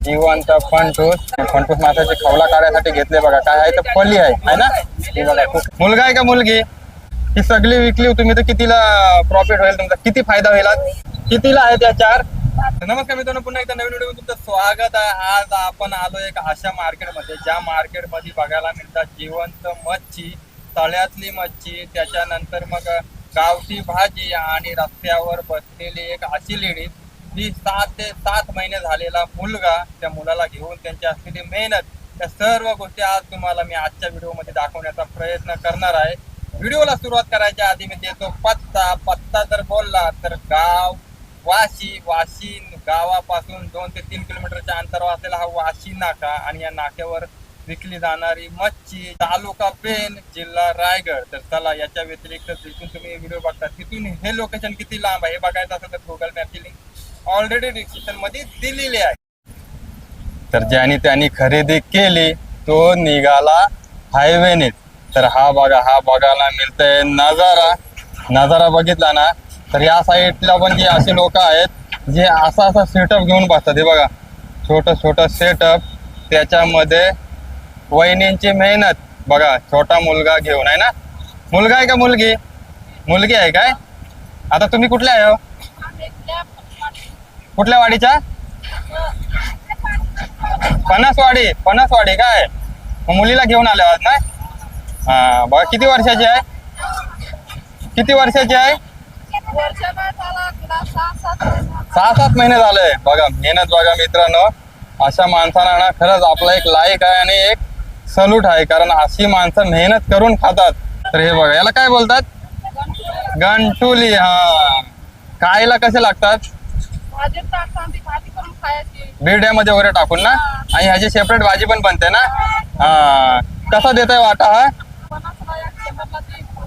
जिवंत फणटूस फणटूस माशाची खवला काढण्यासाठी घेतले बघा. काय आहे तर पली आहे ना. हे बघा मुलगा आहे का मुलगी. ही सगळी विकली तुम्ही तर कितीला प्रॉफिट होईल तुमचा, किती फायदा होईल आज? कितीला आहे त्या चार? नमस्कार मित्रांनो, पुन्हा एकदा नवीन व्हिडिओ तुमचं स्वागत आहे. आज आपण आलो एक अशा मार्केटमध्ये ज्या मार्केटमध्ये बघायला मिळतात जिवंत मच्छी, तळ्यातली मच्छी, त्याच्यानंतर मग गावठी भाजी आणि रस्त्यावर बसलेली एक अशी लेडीज जी 6 ते 7 महिने झालेला मुलगा, त्या मुलाला घेऊन त्यांची असलेली मेहनत, त्या सर्व गोष्टी आज तुम्हाला मी आजच्या व्हिडिओमध्ये दाखवण्याचा प्रयत्न करणार आहे. व्हिडिओला सुरुवात करायच्या आधी मी देतो पत्ता जर बोलला तर गाव वाशी गावापासून 2 ते 3 किलोमीटरच्या अंतरावर असलेला हा वाशी नाका आणि या नाक्यावर विकली जाणारी मच्छी, तालुका पेन, जिल्हा रायगड. तर चला, याच्या व्यतिरिक्त जिथून तुम्ही व्हिडिओ बघता तिथून हे लोकेशन किती लांब आहे हे बघायचं असेल तर गुगल मॅपची लिंक ऑलरेडी डिस्क्रिप्शन मध्ये दिलेली आहे. तर ज्याने त्यांनी खरेदी केली तो निघाला हायवेने. तर हा बघायला मिळतंय नजारा बघितला ना तर या साईडला पण जे असे लोक आहेत जे असा सेटअप घेऊन बसतात. हे बघा छोट सेटअप, त्याच्यामध्ये वहिनींची मेहनत बघा. छोटा मुलगा घेऊन आहे ना. मुलगा आहे का मुलगी? मुलगी आहे काय? आता तुम्ही कुठल्या आहे हो? कुठल्या वाडीच्या? फणसवाडी काय? मुलीला घेऊन आले आहात ना. हा बघा किती वर्षाची आहे? 6-7 महिने झाले. बघा मेहनत बघा मित्रांनो. अशा माणसांना ना खरंच आपला एक लाईक आहे आणि एक सल्यूट आहे, कारण अशी माणसं मेहनत करून खातात. तर हे बघा याला काय बोलतात? गंटुली. हा खायला कसे लागतात? बिरड्यामध्ये वगैरे टाकून ना, आणि ह्याची सेपरेट भाजी पण बनते ना. हा कसा देत आहे वाटा? हा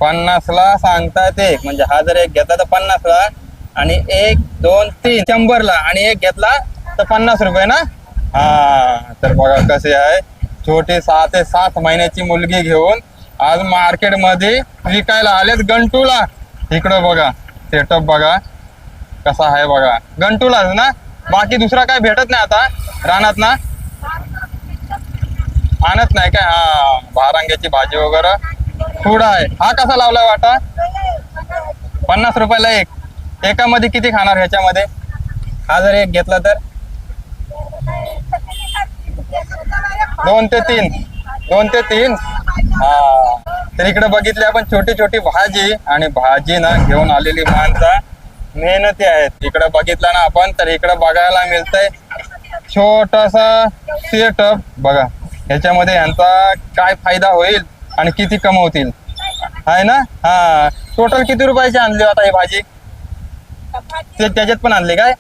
50ला सांगतात एक, म्हणजे हा जर एक घेतला तर 50ला, आणि 1 2 3 100ला, आणि एक घेतला तर 50 रुपये ना. हा तर बघा कसे आहे छोटी 6 ते 7 महिन्याची मुलगी घेऊन आज मार्केट मध्ये विकायला आलेत गंटूला. इकडं बघा सेटअप बघा कसा आहे बघा. गंटूलाच ना, बाकी दुसरा काय भेटत नाही आता रानात ना, आणत नाही काय? हा भारांग्याची भाजी वगैरे थोडा आहे. हा कसा लावलाय वाटा? 50 रुपयाला एक. एकामध्ये किती खाणार ह्याच्यामध्ये? हा जर एक घेतला तर 2 ते 3. हा तर इकडे बघितले आपण छोटी भाजी, आणि भाजी ना घेऊन आलेली माणसं मेहनती आहेत. इकडे बघितलं ना आपण तर इकडे बघायला मिळतंय छोटासा सेटअप बघा. ह्याच्यामध्ये यांचा काय फायदा होईल आणि किती कमवतील आहे ना. हा टोटल किती रुपयाची आणली आता ही भाजी? ते त्याच्यात पण आणली काय?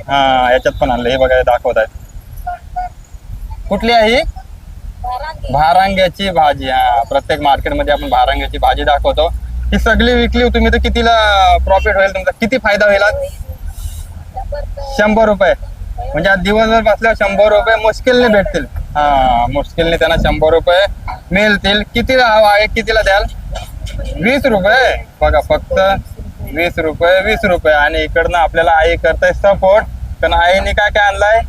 हा याच्यात पण आणले. हे बघा दाखवत आहेत. कुठली आहे ही? भारांग्याची भाजी. हा प्रत्येक मार्केटमध्ये आपण भारांग्याची भाजी दाखवतो. ही सगळी विकली तुम्ही तर कितीला प्रॉफिट होईल तुमचा, किती फायदा होईल? 100 रुपये. म्हणजे आज दिवसभर बसल्यावर 100 रुपये मुश्किलने भेटतील. हा मुश्किलने त्यांना 100 रुपये मिळतील. कितीला हवा आहे? कितीला द्याल? 20 रुपये. बघा फक्त 20 रुपये. आणि इकडनं आपल्याला आई करताय सपोर्ट, कारण आईने काय काय आणलाय?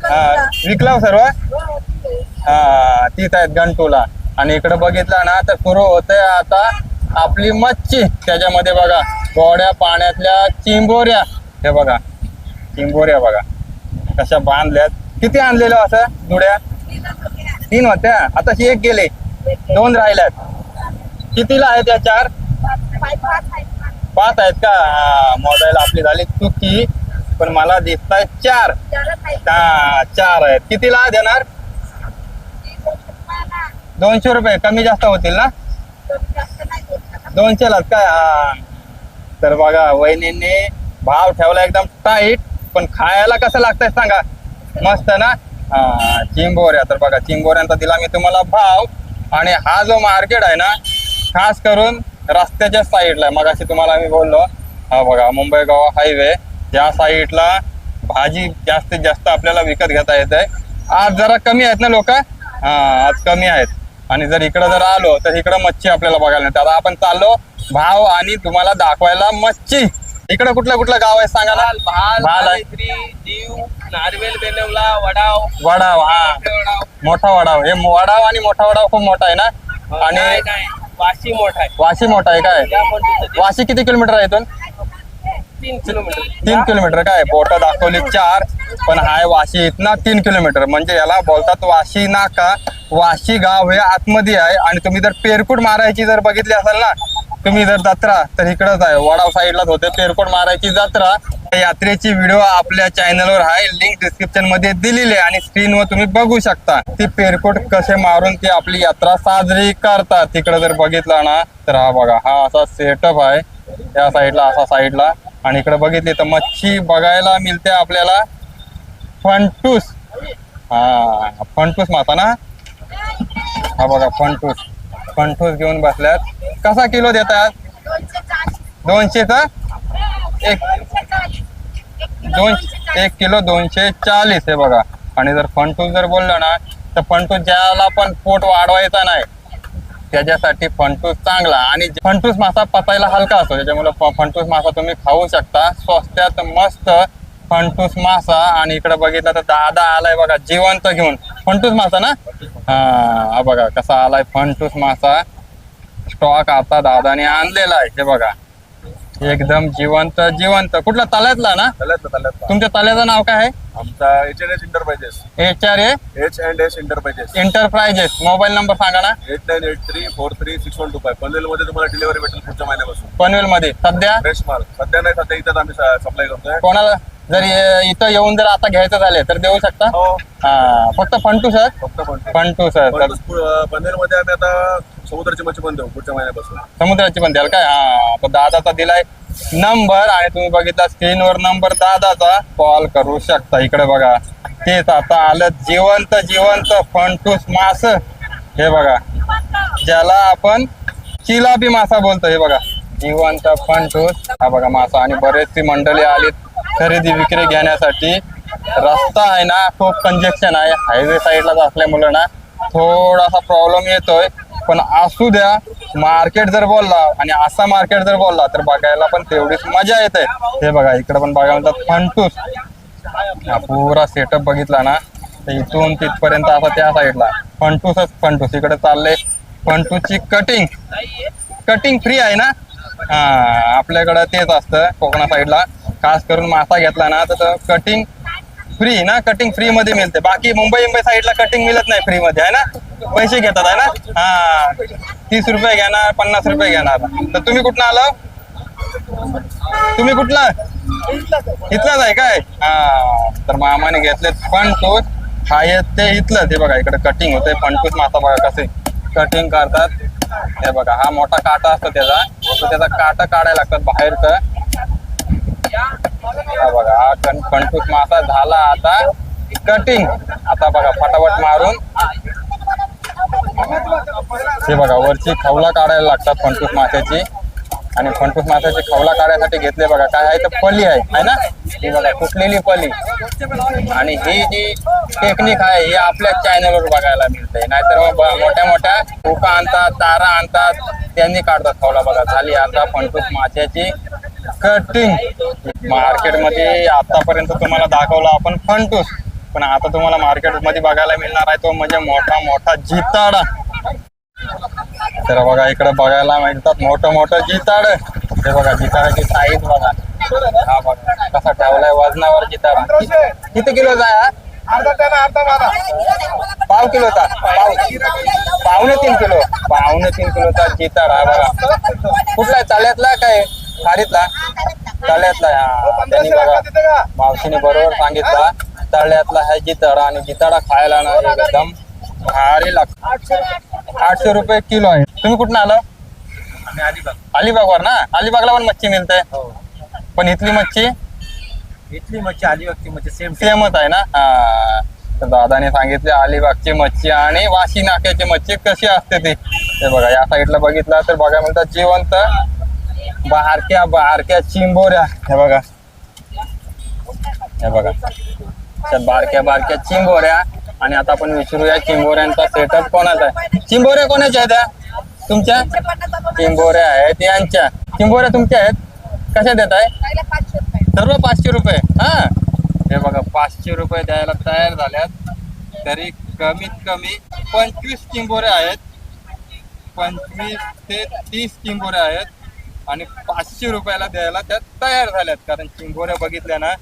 हा विकला सर्व. हा तीच आहेत गंटूला. आणि इकडे बघितलं ना तर सुरू होतंय आता आपली मच्छी. त्याच्यामध्ये बघा गोड्या पाण्यातल्या चिंबोऱ्या. हे बघा चिंबोऱ्या बघा कशा बांधल्यात. किती आणलेलं असं जुड्या? 3 होत्या, आता ही एक गेले, 2 राहिल्यात. कितीला आहेत त्या 4? 5 आहेत का? मोबाईल आपली झाली चुकी, पण मला दिसत आहे 4. हा 4 आहेत. कितीला देणार? 200 रुपये. कमी जास्त होतील ना? 200 लाच काय? हा तर बघा वहिनींनी भाव ठेवला एकदम टाईट, पण खायला कसं लागतंय सांगा? मस्त ना. हा चिंबोऱ्या. तर बघा चिंबोऱ्यांचा दिला मी तुम्हाला भाव. आणि हा जो मार्केट आहे ना खास करून रस्त्याच्या साईडला आहे. मग अशी तुम्हाला मी बोललो, हा बघा मुंबई गोवा हायवे या साईडला भाजी जास्तीत जास्त आपल्याला विकत घेता येते. आज जरा कमी आहेत ना लोक. हा आज कमी आहेत. आणि जर इकडं जर आलो तर इकडं मच्छी आपल्याला बघायला मिळते. आता आपण चाललो भाव आणि तुम्हाला दाखवायला मच्छी. इकडे कुठलं कुठलं गाव आहे सांगा ना. भाल आहे, दीव, नारवेल, बेनवला, वडाव, वडाव. हा, वडाव. मोठा वडाव. हे वडाव आणि मोठा वडाव खूप मोठा आहे ना. आणि नाही, वाशी मोठा आहे. वाशी मोठा आहे काय? त्या पण तिथं वाशी किती किलोमीटर आहे इथून? 3 किलोमीटर. 3 किलोमीटर काय? बोट दाखवली 4, पण हाय वाशी इथना 3 किलोमीटर. म्हणजे याला बोलतात वाशी नाका. वाशी गाव हे आतमध्ये आहे. आणि तुम्ही जर पेरकुट मारायची जर बघितली असाल ना तुम्ही जर जत्रा, तर इकडंच आहे, वडाव साईडलाच होते पेरकुट मारायची जत्रा. यात्रेची व्हिडिओ आपल्या चॅनलवर आहे, लिंक डिस्क्रिप्शन मध्ये दिलेली आहे आणि स्क्रीनवर तुम्ही बघू शकता ती पेरकुट कसे मारून ती आपली यात्रा साजरी करतात. तिकडे जर बघितला ना तर हा बघा, हा असा सेटअप आहे या साईडला, असा साईडला. आणि इकडे बघितली तर मच्छी बघायला मिळते आपल्याला. फंटूस. हा, फंटूस मासा ना. हा बघा, फंटूस. फंटूस घेऊन बसल्यात. कसा किलो देतात? 200चा एक किलो 240 आहे बघा. आणि जर फंटूस जर बोललं ना तर फंटूस ज्याला पण पोट वाढवायचा नाही त्याच्यासाठी फंटूस चांगला. आणि फंटूस मासा पचायला हलका असतो, त्याच्यामुळे फंटूस मासा तुम्ही खाऊ शकता. स्वस्त्यात मस्त फंटूस मासा. आणि इकडे बघितलं तर दादा आलाय बघा जिवंत घेऊन. फंटूस मासा ना. हा बघा कसा आलाय फंटूस मासा. स्टॉक आता दादाने आणलेला आहे. हे बघा एकदम जिवंत जिवंत. कुठला तळ्यातला ना? तुमच्या तळ्याचं नाव काय आहे? आमचा H&S enterprises. HRS enterprises. Enterprises. Mobile number सांगा ना. 8983436125. पनवेल मध्ये तुम्हाला डिलिव्हरी भेटेल पुढच्या महिन्यापासून. पनवेल मध्ये सध्या फ्रेश माल सध्या नाही, सध्या इथं आम्ही सप्लाय करतोय. कोणाला जर इथं येऊन जर आता घ्यायचं झाले तर देऊ शकता. हो, हा, फक्त फंटूस आहे. फक्त फंटूस आहे. तर पनवेल मध्ये आम्ही आता समुद्राची मच्छी पण देऊ पुढच्या महिन्यापासून. समुद्राची पण द्याल काय? हा, तर दादाचा दिलाय नंबर आणि तुम्ही बघितला स्क्रीनवर नंबर दादाचा, कॉल करू शकता. इकडे बघा तेच आता आलं जिवंत जिवंत फंटूस मास. हे बघा ज्याला आपण चिलापी मासा बोलतो. हे बघा जिवंत फंटूस. हा बघा मासा. आणि बरेचशी मंडळी आली खरेदी विक्री घेण्यासाठी. रस्ता आहे ना खूप कंजेक्शन आहे, हायवे साईडलाच असल्यामुळे ना थोडासा प्रॉब्लेम येतोय. पण असू द्या, मार्केट जर बोलला आणि असा मार्केट जर बोलला तर बघायला पण तेवढीच मजा येते. हे बघा इकडे पण बघायला म्हणतात फंटूस. हा पुरा सेटअप बघितला ना तर इथून तिथपर्यंत असं त्या साईडला फंटूसच फंटूस. इकडे चाललंय फंटूसची कटिंग फ्री आहे ना. हा, आपल्याकडं तेच असतं कोकणा साईडला. खास करून मासा घेतला ना तर कटिंग फ्री ना. कटिंग फ्री मध्ये मिळते. बाकी मुंबई साईडला कटिंग मिळत नाही फ्री मध्ये, आहे ना. पैसे घेतात आहे ना. हा, 30 रुपये घेणार, 50 रुपये घेणार. तर तुम्ही कुठनं आलो? तुम्ही कुठला? इथलाच आहे काय? हा, तर मामाने घेतले फंटूस. हाय ते इथलं. ते बघा इकडे कटिंग होते फंटूस मासा. बघा कसे कटिंग करतात. हे बघा हा मोठा काटा असतो त्याचा, त्याचा काटा काढायला लागतात बाहेरचं. हा बघा हा फंटूस मासा झाला आता कटिंग. आता बघा फटाफट मारून हे बघा वरची खवला काढायला लागतात फंटूस माशाची. आणि फंटूस माशाची खवला काढायसाठी घेतले बघा काय आहे तर पली आहे ना. ही बघा फुटलेली पली. आणि ही जी टेक्निक आहे ही आपल्या चॅनलवर बघायला मिळते. नाहीतर मग मोठ्या मोठ्या हुका आणतात, तारा आणतात, त्यांनी काढतात खवला. बघा झाली आता फंटूस माशाची कटिंग. मार्केटमध्ये आतापर्यंत तुम्हाला दाखवला आपण फंटूस, पण आता तुम्हाला मार्केटमध्ये बघायला मिळणार आहे तो म्हणजे मोठा मोठा जिताडा. तर बघा इकडे बघायला मिळतात मोठं मोठं जिताड. हे बघा जिताडाची साईज बघा. हा बघा कसा ठेवलाय वजनावर जिताडा. किती किलोचा आहे? पाव किलोचा. पावणे 3 किलो. पावणे 3 किलोचा जिताडा बघा. कुठला आहे? चाल्यातला काय खाडीतला? तळ्यातला. हा, त्यांनी बघा मावशीने बरोबर सांगितला तळ्यातला आहे जिताडा. आणि जिताडा खायला ना एकदम भारी लागतो. 800 रुपये किलो आहे. तुम्ही कुठं आलं? अलिबागवर ना. अलिबागला पण मच्छी मिळते, पण इथली मच्छी अलिबागची मच्छी सेमच आहे ना. हा, तर दादाने सांगितले अलिबागची मच्छी आणि वाशी नाक्याची मच्छी कशी असते ती. ते बघा या साईडला बघितलं तर बघा म्हणतात जिवंत बारक्या चिंबोऱ्या. हे बघा बारक्या चिंबोऱ्या. आणि आता आपण विचारूया चिंबोऱ्यांचा सेटअप कोणाचा आहे. चिंबोऱ्या कोणाच्या आहेत? तुमच्या चिंबोऱ्या आहेत यांच्या. चिंबोऱ्या तुमच्या आहेत. कशा देत आहे पहिला 500 रुपये. सर्व 500 रुपये हा हे बघा 500 रुपये द्यायला तयार झाल्यात तरी कमीत कमी 25 चिंबोरे आहेत 25 ते 30 चिंबोरे आहेत आणि 500 रुपयाला द्यायला त्या तयार झाल्यात कारण चिंबोऱ्या बघितल्या ना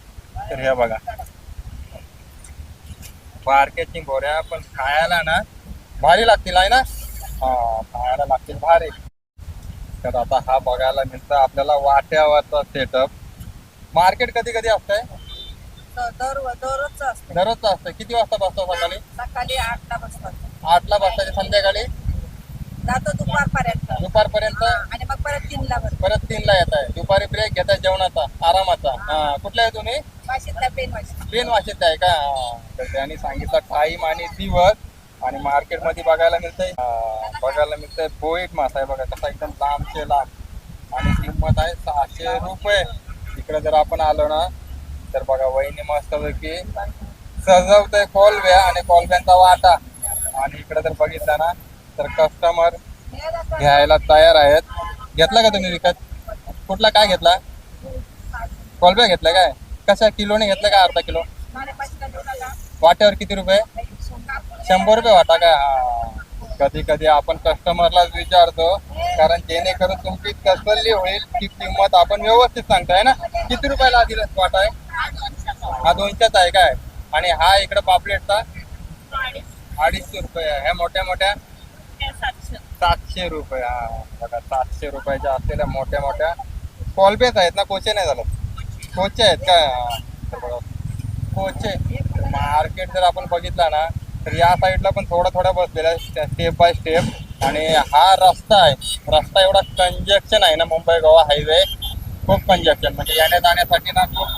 तर हे बघा बारक्या चिंबोऱ्या पण खायला ना भारी लागतील आहे ना हा खायला लागतील भारी तर आता हा बघायला मिळतं आपल्याला वाट्यावरचा सेटअप मार्केट कधी कधी असतंय दररोजचं असतं. दररोजचं असतं किती वाजता बसतो सकाळी सकाळी 8ला बसतात. 8ला बसताय संध्याकाळी जातो दुपारपर्यंत दुपारपर्यंत आणि मग परत 3ला बसतो. परत 3ला येत आहे दुपारी ब्रेक घेताय जेवणाचा आरामाचा कुठला आहे तुम्ही वाशीतला पेन वाशी. पेन वाशीत आहे का तर त्यांनी सांगितलं टाईम आणि दिवस आणि मार्केटमध्ये बघायला मिळतंय बोईट मासा आहे बघा कसा एकदम लांबचे लांब आणि किंमत आहे 600 रुपये इकडे जर आपण आलो ना तर बघा वहिनी मस्तपैकी सजवतंय कोलब्या आणि कोलब्यांचा वाटा आणि इकडे जर बघितलं ना तर कस्टमर घ्यायला तयार आहेत घेतला का तुम्ही विकत कुठला काय घेतला कोलब्या घेतला काय कशा किलोने घेतला का अर्धा किलो वाट्यावर किती रुपये 100 रुपये वाटा काय कधी कधी आपण कस्टमरलाच विचारतो कारण जेणेकरून तुमची तसल्ली होईल ती किंमत आपण व्यवस्थित सांगताय ना किती रुपयाला आधी वाटा आहे हा 200चा आहे काय आणि हा इकडे पापलेटचा 250 रुपये ह्या मोठ्या मोठ्या 700 रुपये हा बघा 700 रुपयाच्या असलेल्या मोठ्या मोठ्या कॉलबेच आहेत ना कोचे नाही झालं कोचे आहेत काय तर बघा कोचे मार्केट जर आपण बघितला ना तर या साईडला पण थोडा बसलेला आहे स्टेप बाय स्टेप आणि हा रस्ता आहे रस्ता एवढा कंजक्शन आहे ना मुंबई गोवा हायवे खूप कंजक्शन म्हणजे येण्या जाण्यासाठी ना खूप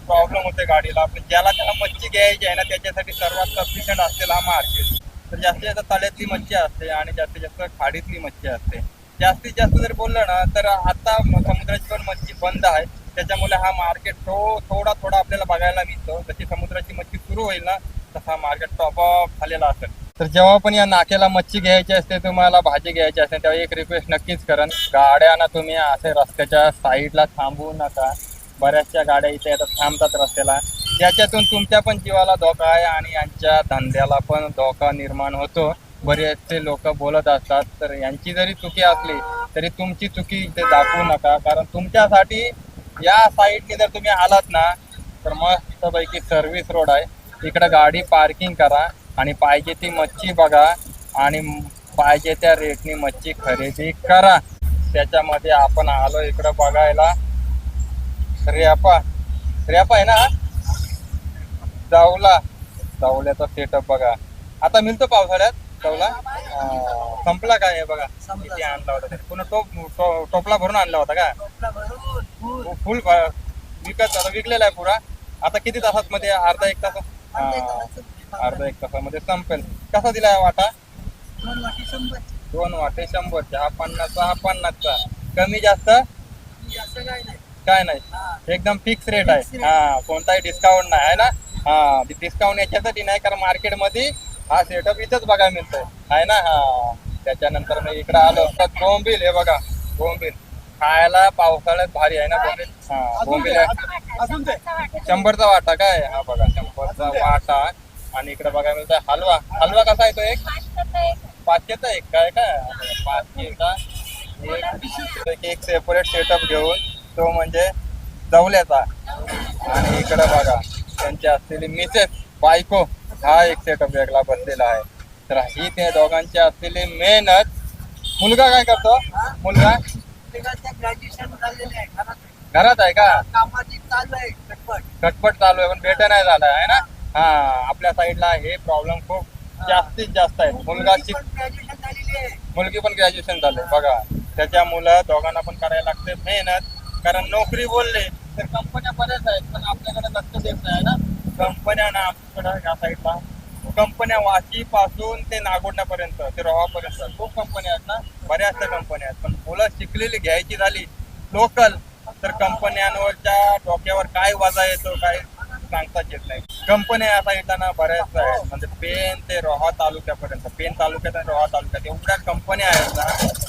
प्रॉब्लेम होते गाडीला पण ज्याला त्याला मच्छी घ्यायची आहे ना त्याच्यासाठी सर्वात सफिशियंट असलेला हा मार्केट तर जास्तीत जास्त तळ्यातली मच्छी असते आणि जास्तीत जास्त खाडीतली मच्छी असते जास्तीत जास्त जर बोललं ना तर आता समुद्राची पण मच्छी बंद आहे त्याच्यामुळे हा मार्केट थोडा आपल्याला बघायला मिळतो जशी समुद्राची मच्छी सुरू होईल ना तसा मार्केट टॉप अप झालेला असेल तर जेव्हा पण या नाक्याला मच्छी घ्यायची असते तुम्हाला भाजी घ्यायची असते तेव्हा एक रिक्वेस्ट नक्कीच करण गाड्या ना तुम्ही असे रस्त्याच्या साईडला थांबवू नका बऱ्याचशा गाड्या इथे आता थांबतात रस्त्याला त्याच्यातून तुमच्या पण जीवाला धोका आहे आणि यांच्या धंद्याला पण धोका निर्माण होतो बरेचसे लोक बोलत असतात तर यांची जरी चुकी असली तरी तुमची चुकी इथे दाखवू नका कारण तुमच्यासाठी या साईडने जर तुम्ही आलात ना तर मस्तपैकी सर्व्हिस रोड आहे इकडे गाडी पार्किंग करा आणि पाहिजे ती मच्छी बघा आणि पाहिजे त्या रेटनी मच्छी खरेदी करा त्याच्यामध्ये आपण आलो इकडं बघायला रेपा आहे ना जावल्याचा सेटअप बघा आता मिळतो पावसाळ्यात जावला संपला काय हे बघा किती आणला होता पुन्हा टोपला भरून आणला होता का फुल विकलेला आहे पुरा आता किती तासात मध्ये अर्धा एक तासामध्ये संपेल कसा दिला वाटा 2 वाटे 100 हा 50चा कमी जास्त काय नाही एकदम फिक्स रेट आहे हा कोणताही डिस्काउंट नाही आहे ना हा डिस्काउंट याच्यासाठी नाही कारण मार्केटमध्ये हा सेटअप इथंच बघायला मिळतोय आहे ना हा त्याच्यानंतर मी इकडे आलो बोंबील हे बघा बोंबील खायला पावसाळ्यात भारी आहे ना बोंबील हा बोंबील आहे 100चा वाटा काय हा बघा 100चा वाटा आणि इकडे बघायला मिळतोय हलवा कसा आहे तो एक 500चा एक काय 500चा एक सेपरेट सेटअप घेऊन तो म्हणजे जवल्याचा आणि इकडे बघा त्यांची असलेली मिसेस बायको हा एक सेटअप वेगळा बसलेला आहे तर ही ते दोघांची असलेली मेहनत मुलगा काय करतो मुलगा ग्रॅज्युएशन झालेलं आहे घरात आहे का कटपट चालू आहे पण भेट नाही झाला आहे ना हा आपल्या साईडला हे प्रॉब्लेम खूप जास्तीत जास्त आहे मुलगी पण ग्रॅज्युएशन झाले बघा त्याच्यामुळं दोघांना पण करायला लागते मेहनत कारण नोकरी बोलले तर कंपन्या बऱ्याच आहेत पण आपल्याकडे लक्ष देत नाही ना कंपन्या ना आपल्याकडे या साईडला कंपन्या वाशीपासून ते नागोडण्यापर्यंत ते रोहापर्यंत खूप कंपन्या आहेत ना बऱ्याचशा कंपन्या आहेत पण मुलं शिकलेली घ्यायची झाली लोकल तर कंपन्यांवरच्या डोक्यावर काय वजा येतो काय सांगताच येत नाही कंपन्या या साईडला ना बऱ्याच आहेत म्हणजे पेन ते रोहा तालुक्यापर्यंत पेन तालुक्यात आणि रोहा तालुक्यात एवढ्या कंपन्या आहेत ना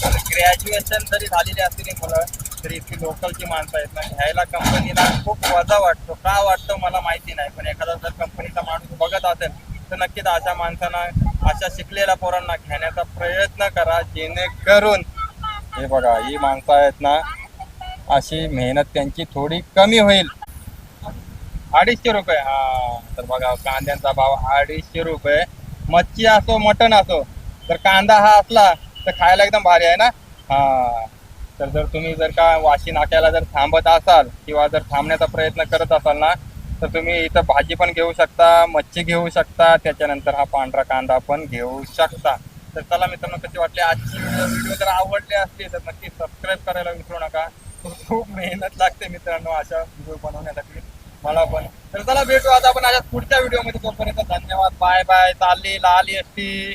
आणि ग्रॅज्युएशन जरी झालेली असतील मुलं तर इथली लोकलची माणसं आहेत ना, घ्यायला कंपनीला खूप वजा वाटतो. का वाटतो मला माहिती नाही, पण एखादा जर कंपनीचा माणूस बघत असेल तर नक्कीच अशा माणसांना, अशा शिकलेल्या पोरांना घेण्याचा प्रयत्न करा, जेणेकरून हे बघा ही माणसं आहेत ना, अशी मेहनत त्यांची थोडी कमी होईल. 250 रुपये. हा तर बघा कांद्यांचा भाव 250 रुपये. मच्छी असो मटण असो, तर कांदा हा असला तर खायला एकदम भारी आहे ना. हा तर जर तुम्ही जर का वाशी नाक्याला जर थांबत असाल किंवा जर थांबण्याचा प्रयत्न करत असाल ना, तर तुम्ही इथं भाजी पण घेऊ शकता, मच्छी घेऊ शकता, त्याच्यानंतर हा पांढरा कांदा पण घेऊ शकता. तर चला मित्रांनो, कशी वाटली आजची व्हिडिओ जर आवडली असली तर नक्की सबस्क्राईब करायला विसरू नका. खूप मेहनत लागते मित्रांनो अशा व्हिडिओ बनवण्यासाठी मला पण. तर चला भेटू आता आपण अशा पुढच्या व्हिडिओमध्ये. तोपर्यंत धन्यवाद, बाय बाय. चालली लाल एसटी.